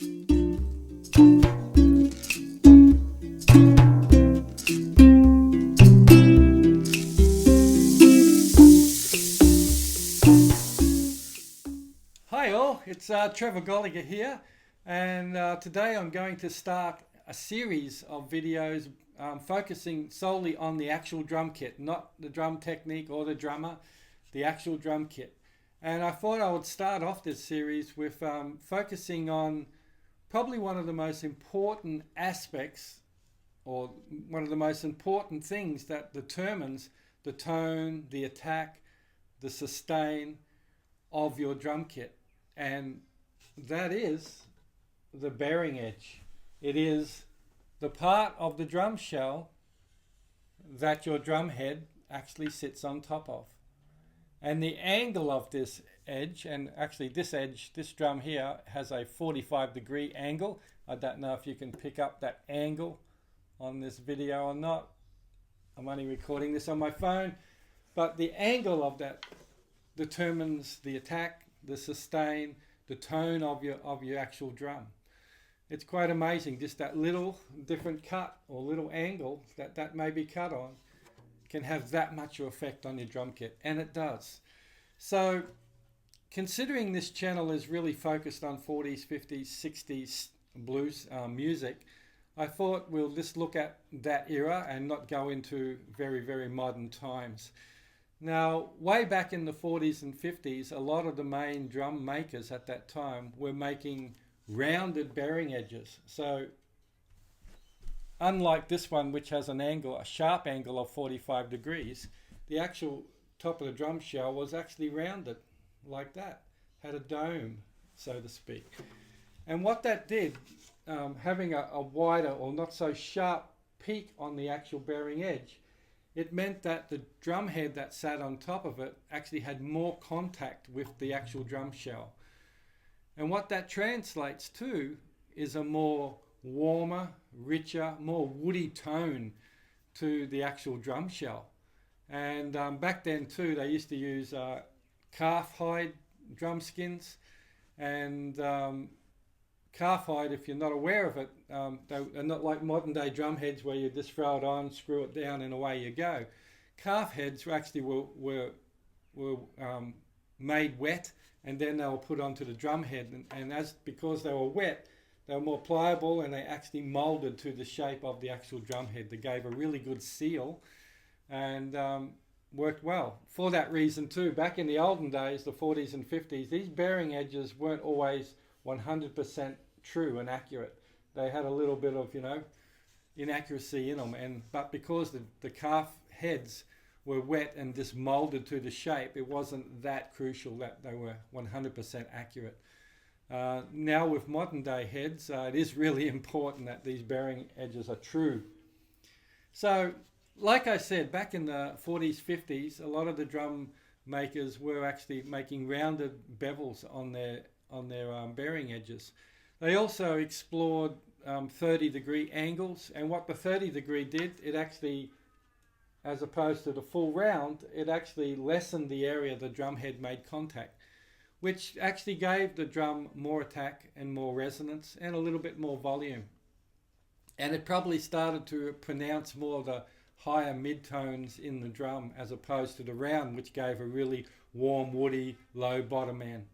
Hi all, it's Trevor Golliger here, and today I'm going to start a series of videos focusing solely on the actual drum kit, not the drum technique or the drummer, the actual drum kit. And I thought I would start off this series with focusing on probably one of the most important aspects, or one of the most important things that determines the tone, the attack, the sustain of your drum kit. And that is the bearing edge. It is the part of the drum shell that your drum head actually sits on top of. And the angle of this edge, and actually this drum here has a 45-degree angle. I don't know if you can pick up that angle on this video or not. I'm only recording this on my phone, but the angle of that determines the attack, the sustain, the tone of your actual drum. It's quite amazing, just that little different cut or little angle that may be cut on can have that much effect on your drum kit, and it does. So considering this channel is really focused on 40s, 50s, 60s blues music, I thought we'll just look at that era and not go into very, very modern times. Now, way back in the 40s and 50s, a lot of the main drum makers at that time were making rounded bearing edges. So unlike this one, which has an angle, a sharp angle of 45 degrees, the actual top of the drum shell was actually rounded like that, had a dome, so to speak. And what that did, having a wider or not so sharp peak on the actual bearing edge, it meant that the drum head that sat on top of it actually had more contact with the actual drum shell. And what that translates to is a more warmer, richer, more woody tone to the actual drum shell. And back then too, they used to use calf hide drum skins, and calf hide, if you're not aware of it, they're not like modern day drum heads where you just throw it on, screw it down, and away you go. Calf heads actually were made wet, and then they were put onto the drum head, and because they were wet, they were more pliable, and they actually molded to the shape of the actual drum head. They gave a really good seal and worked well. For that reason too, back in the olden days, the 40s and 50s, these bearing edges weren't always 100% true and accurate. They had a little bit of, inaccuracy in them, but because the calf heads were wet and just molded to the shape, it wasn't that crucial that they were 100% accurate. Now with modern day heads, it is really important that these bearing edges are true. So like I said, back in the 40s, 50s, a lot of the drum makers were actually making rounded bevels on their bearing edges. They also explored 30-degree angles, and what the 30-degree did, it actually, as opposed to the full round, it actually lessened the area the drum head made contact, which actually gave the drum more attack and more resonance and a little bit more volume. And it probably started to pronounce more of the higher mid-tones in the drum as opposed to the round, which gave a really warm, woody, low bottom end.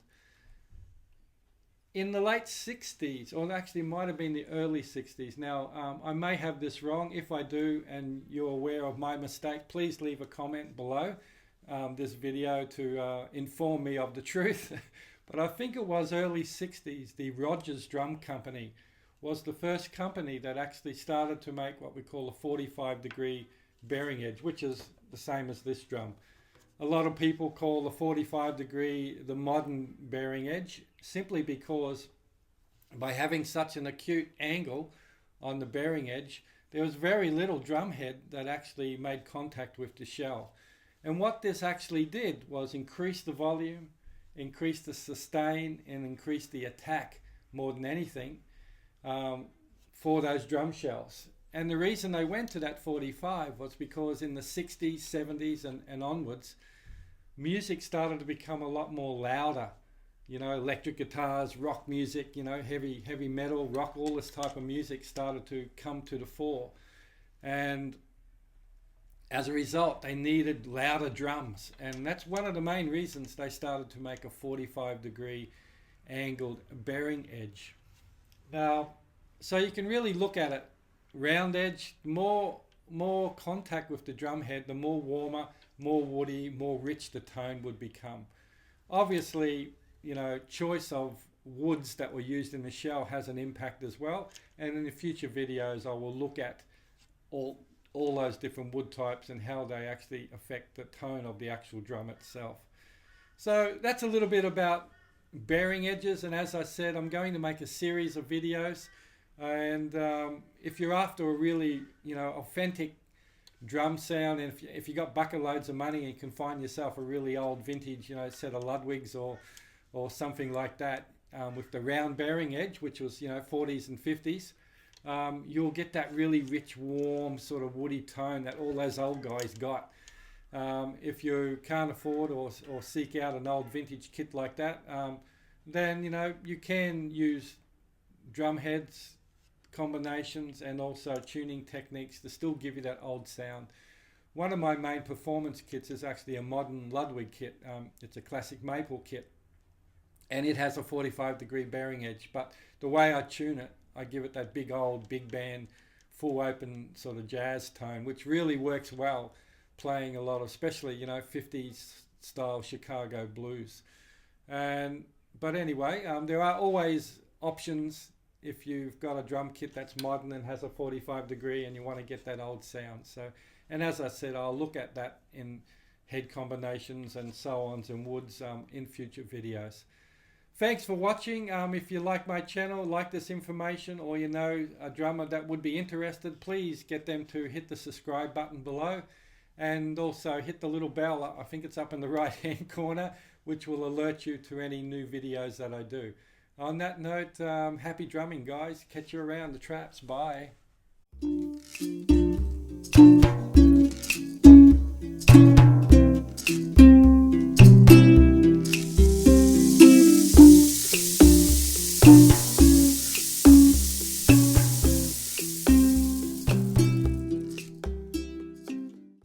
In the late 60s, or actually might have been the early 60s. Now, I may have this wrong. If I do and you're aware of my mistake, please leave a comment below this video to inform me of the truth. But I think it was early 60s, the Rogers Drum Company was the first company that actually started to make what we call a 45-degree bearing edge, which is the same as this drum. A lot of people call the 45-degree the modern bearing edge, simply because by having such an acute angle on the bearing edge, there was very little drum head that actually made contact with the shell. And what this actually did was increase the volume, increase the sustain, and increase the attack more than anything for those drum shells. And the reason they went to that 45 was because in the 60s, 70s and onwards, music started to become a lot more louder. you know, electric guitars, rock music, you know, heavy metal, rock, all this type of music started to come to the fore. And as a result, they needed louder drums. And that's one of the main reasons they started to make a 45-degree angled bearing edge. Now, so you can really look at it, round edge, more contact with the drum head, the more warmer, more woody, more rich the tone would become. Obviously, you know, choice of woods that were used in the shell has an impact as well. And in the future videos, I will look at all those different wood types and how they actually affect the tone of the actual drum itself. So that's a little bit about bearing edges, and as I said, I'm going to make a series of videos. And if you're after a really, you know, authentic drum sound, and if you got bucket loads of money and you can find yourself a really old vintage, you know, set of Ludwigs or something like that, with the round bearing edge, which was, you know, 40s and 50s, you'll get that really rich, warm, sort of woody tone that all those old guys got. If you can't afford or seek out an old vintage kit like that, then, you know, you can use drum heads, combinations, and also tuning techniques to still give you that old sound. One of my main performance kits is actually a modern Ludwig kit. It's a classic maple kit, and it has a 45-degree bearing edge, but the way I tune it, I give it that big old big band full open sort of jazz tone, which really works well playing a lot of, especially, you know, 50s style Chicago blues. But anyway, there are always options if you've got a drum kit that's modern and has a 45-degree and you want to get that old sound. So, and as I said, I'll look at that in head combinations and so-ons and woods in future videos. Thanks for watching. If you like my channel, like this information, or you know a drummer that would be interested, please get them to hit the subscribe button below, and also hit the little bell. I think it's up in the right hand corner, which will alert you to any new videos that I do. On that note, happy drumming, guys. Catch you around the traps. Bye.